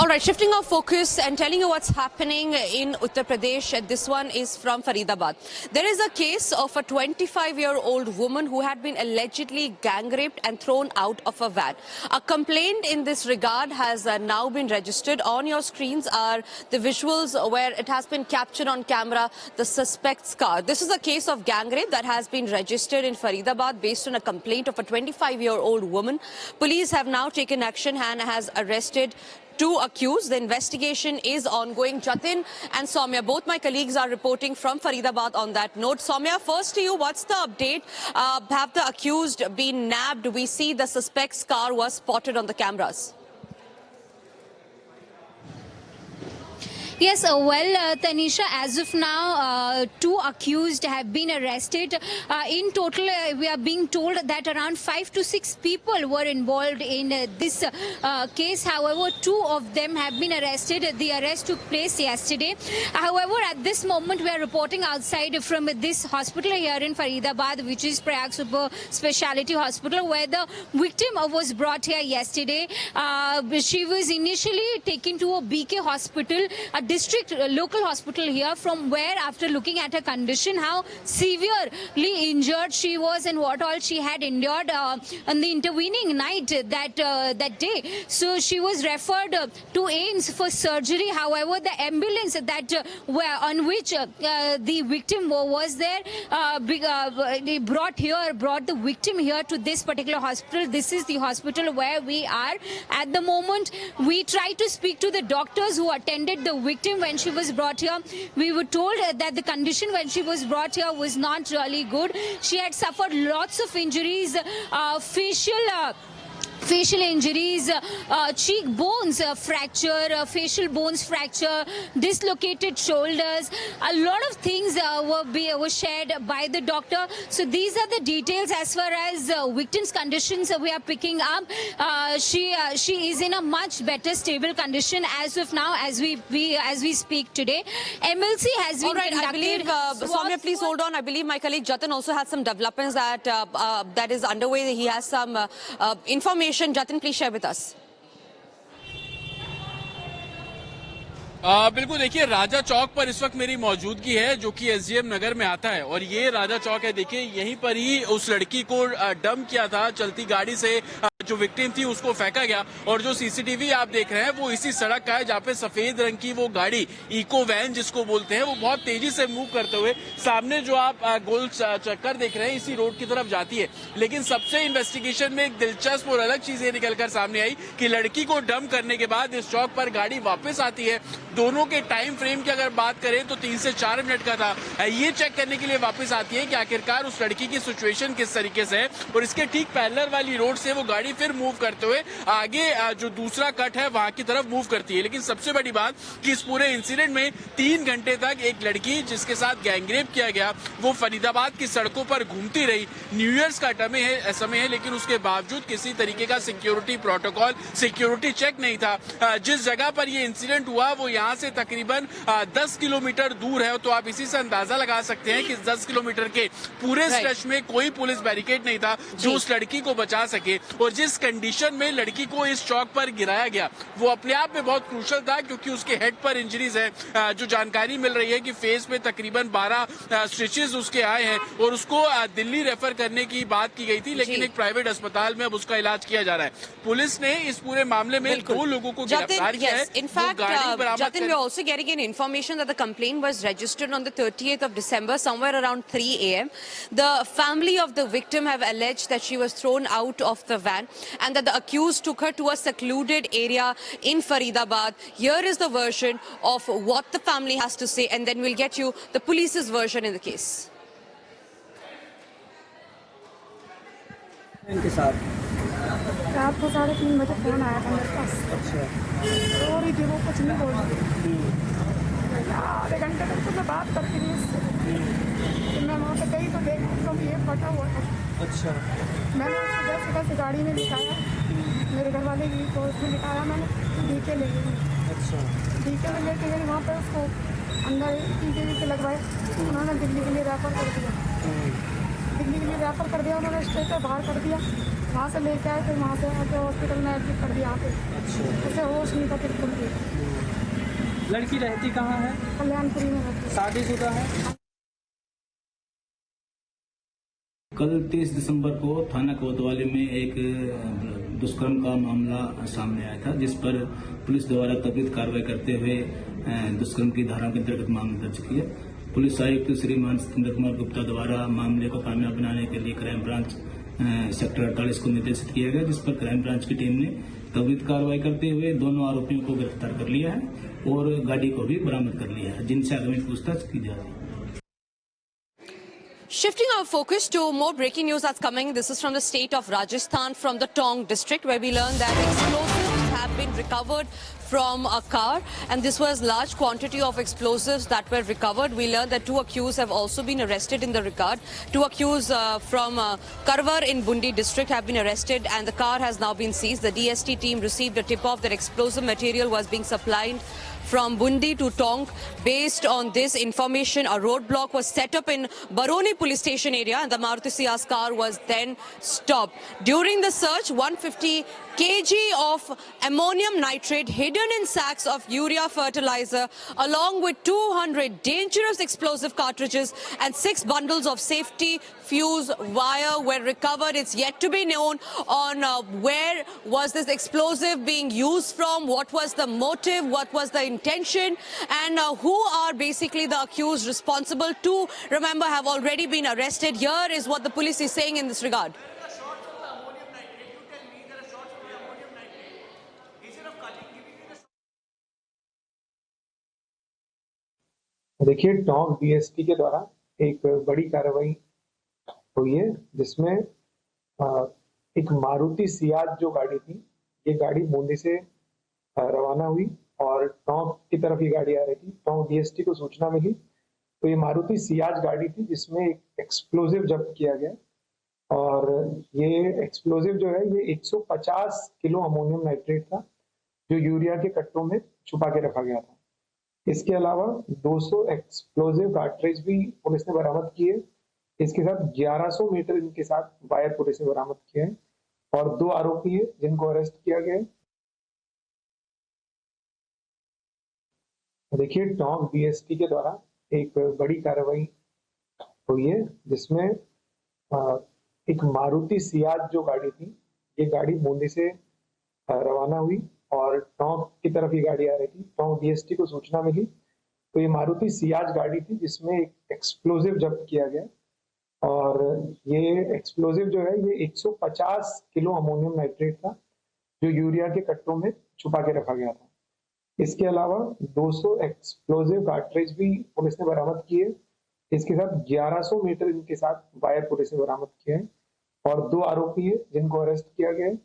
All right, shifting our focus and telling you what's happening in Uttar Pradesh. This one is from Faridabad. There is a case of a 25-year-old woman who had been allegedly gang raped and thrown out of a van. A complaint in this regard has now been registered. On your screens are the visuals where it has been captured on camera, the suspect's car. This is a case of gang rape that has been registered in Faridabad based on a complaint of a 25-year-old woman. Police have now taken action and has arrested two accused. The investigation is ongoing. Jatin and Soumya, both my colleagues are reporting from Faridabad on that note. Soumya, first to you, what's the update? Have the accused been nabbed? We see the suspect's car was spotted on the cameras. Yes, Tanisha, as of now, two accused have been arrested. In total, we are being told that around 5 to 6 people were involved in this case. However, 2 of them have been arrested. The arrest took place yesterday. However, at this moment, we are reporting outside from this hospital here in Faridabad, which is Prayag Super Speciality Hospital, where the victim was brought here yesterday. She was initially taken to a BK hospital, a district local hospital here, from where, after looking at her condition, how severely injured she was and what all she had endured on the intervening night that day. So she was referred to AIMS for surgery. However, the ambulance on which the victim was there brought the victim here to this particular hospital. This is the hospital where we are at the moment. We tried to speak to the doctors who attended the victim when she was brought here. We were told that the condition when she was brought here was not really good. She had suffered lots of injuries, facial injuries, cheek bones fracture, facial bones fracture, dislocated shoulders. A lot of things were shared by the doctor. So these are the details as far as victim's conditions we are picking up. She is in a much better stable condition as of now, as we speak today. MLC has been all right, I believe, Soumya, please hold on. I believe my colleague Jatin also has some developments that is underway. He has some information. Jatin, please share with us. बिल्कुल, देखिए राजा चौक पर इस वक्त मेरी मौजूदगी है, जो कि एसडीएम नगर में आता है, और ये राजा चौक है। देखिए यहीं पर ही उस लड़की को डंप किया था, चलती गाड़ी से जो विक्टिम थी उसको फेंका गया। और जो सीसीटीवी आप देख रहे हैं वो इसी सड़क का है, जहाँ पे सफेद रंग की वो गाड़ी इको वैन जिसको बोलते हैं, वो बहुत तेजी से मूव करते हुए सामने जो आप गोल चक्कर देख रहे हैं इसी रोड की तरफ जाती है। लेकिन सबसे इन्वेस्टिगेशन में एक दिलचस्प और अलग चीज ये निकलकर सामने आई कि लड़की को डंप करने के बाद इस चौक पर गाड़ी वापस आती है। दोनों के टाइम फ्रेम की अगर बात करें तो 3 से 4 मिनट का था। ये चेक करने के लिए वापस आती है कि आखिरकार उस लड़की की सिचुएशन किस तरीके से है, और इसके ठीक पैरेलल वाली रोड से वो गाड़ी फिर मूव करते हुए आगे जो दूसरा कट है वहां की तरफ मूव करती है। लेकिन सबसे बड़ी बात कि इस पूरे इंसिडेंट में 3 घंटे तक एक लड़की जिसके साथ गैंगरेप किया गया वो फरीदाबाद की सड़कों पर घूमती रही। न्यू ईयर्स का समय है, लेकिन उसके बावजूद किसी तरीके का सिक्योरिटी प्रोटोकॉल, सिक्योरिटी चेक नहीं था। जिस जगह पर ये इंसिडेंट हुआ वो यहाँ से तकरीबन 10 किलोमीटर दूर है, तो आप इसी से अंदाजा लगा सकते हैं कि 10 किलोमीटर के पूरे स्ट्रेच में कोई पुलिस बैरिकेड नहीं था जो उस लड़की को बचा सके। और जिस कंडीशन में लड़की को इस चौक पर गिराया गया वो अपने आप में बहुत क्रूशल था, क्योंकि उसके हेड पर इंजरीज है। जो जानकारी मिल रही है कि फेस पे तकरीबन 12 स्टिचेस उसके आए हैं, और उसको दिल्ली रेफर करने की बात की गई थी, लेकिन एक प्राइवेट अस्पताल में अब उसका इलाज किया जा रहा है। पुलिस ने इस पूरे मामले में 2 लोगों को गिरफ्तार किया है। In fact, Jatin, we are also getting an information that the complaint was registered on the 30th of December, somewhere around 3 a.m. The family of the victim have alleged that she was thrown out of the van and that the accused took her to a secluded area in Faridabad. Here is the version of what the family has to say, and then we'll get you the police's version in the case. इनके साथ रात को 3:30 बजे phone आया था मेरे पास। अच्छा, रो रही थी वो, कुछ नहीं बोल रही। आधे घंटे तक तो मैं बात करती रही उससे। फिर मैं वहाँ पे गई तो देख तो ये फटा हुआ था। अच्छा, मैंने उसको जैसे गाड़ी में लिटाया, मेरे घर वाले की तो उसमें लिटाया, मैंने डीके ले गई। अच्छा, डीके में लेके गई वहाँ पर उसको अंदर टीके लगवाए। उन्होंने दिल्ली के लिए रेफर कर दिया, दिल्ली के लिए रेफर कर दिया, उन्होंने स्टेट बाहर कर दिया। वहाँ से लेके आए, फिर वहाँ से आके हॉस्पिटल में एडमिट कर दिया यहाँ पे। ऐसे होश नहीं था बिल्कुल भी। लड़की रहती कहाँ है? कल्याणपुरी में रहती है। शादीशुदा है? कल 23 दिसंबर को थाना कोतवाली में एक दुष्कर्म का मामला सामने आया था, जिस पर पुलिस द्वारा त्वरित कार्रवाई करते हुए दुष्कर्म की धारा के अंतर्गत मामला दर्ज किया। पुलिस आयुक्त श्रीमान सतेंद्र कुमार गुप्ता द्वारा मामले को कामयाब बनाने के लिए क्राइम ब्रांच सेक्टर 48 को निर्देशित किया गया, जिस पर क्राइम ब्रांच की टीम ने त्वरित कार्रवाई करते हुए दोनों आरोपियों को गिरफ्तार कर लिया है और गाड़ी को भी बरामद कर लिया है, जिनसे आगामी पूछताछ की जा रही है। Shifting our focus to more breaking news that's coming. This is from the state of Rajasthan, from the Tong district, where we learned that explosives have been recovered from a car, and this was large quantity of explosives that were recovered. We learned that 2 accused have also been arrested in the regard. 2 accused from Karwar in Bundi district have been arrested, and the car has now been seized. The DST team received a tip-off that explosive material was being supplied from Bundi to Tong. Based on this information, a roadblock was set up in Baroni police station area, and the Maruti Ciaz car was then stopped. During the search, 150 kg of ammonium nitrate hidden in sacks of urea fertilizer, along with 200 dangerous explosive cartridges and 6 bundles of safety fuse wire were recovered. It's yet to be known on where was this explosive being used from, what was the motive, what was the intention, and who are basically the accused responsible. 2, remember, have already been arrested. Here is what the police is saying in this regard. देखिए, Tonk DSP के द्वारा एक बड़ी कार्रवाई हुई है, जिसमें एक मारुति सियाज जो गाड़ी थी, ये गाड़ी बूंदी से रवाना हुई और टोंक की तरफ ये गाड़ी आ रही थी। टोंक डीएसपी को सूचना मिली तो ये मारुति सियाज गाड़ी थी, जिसमें एक एक्सप्लोजिव जब्त किया गया और ये एक्सप्लोजिव जो है ये 150 किलो अमोनियम नाइट्रेट था, जो यूरिया के कट्टों में छुपा के रखा गया था। इसके अलावा 200 एक्सप्लोजिव कार्ट्रिज भी पुलिस ने बरामद किए। इसके साथ 1100 मीटर इनके साथ वायर पुलिस ने बरामद किए हैं और 2 आरोपी है जिनको अरेस्ट किया गया है। देखिए, टोंक डीएसपी के द्वारा एक बड़ी कार्रवाई हुई है, जिसमें एक मारुति सियाज जो गाड़ी थी, ये गाड़ी बूंदी से रवाना हुई और टोंक की तरफ ये गाड़ी आ रही थी। टोंक डीएसटी को सूचना मिली तो ये मारुति सियाज गाड़ी थी, जिसमें एक एक्सप्लोजिव जब्त किया गया और ये एक्सप्लोजिव जो है ये 150 किलो अमोनियम नाइट्रेट था, जो यूरिया के कट्टों में छुपा के रखा गया था। इसके अलावा 200 एक्सप्लोजिव कार्ट्रिज भी पुलिस ने बरामद किए। इसके साथ 1100 मीटर इनके साथ वायर पुलिस ने बरामद किए हैं और 2 आरोपी है जिनको अरेस्ट किया गया है।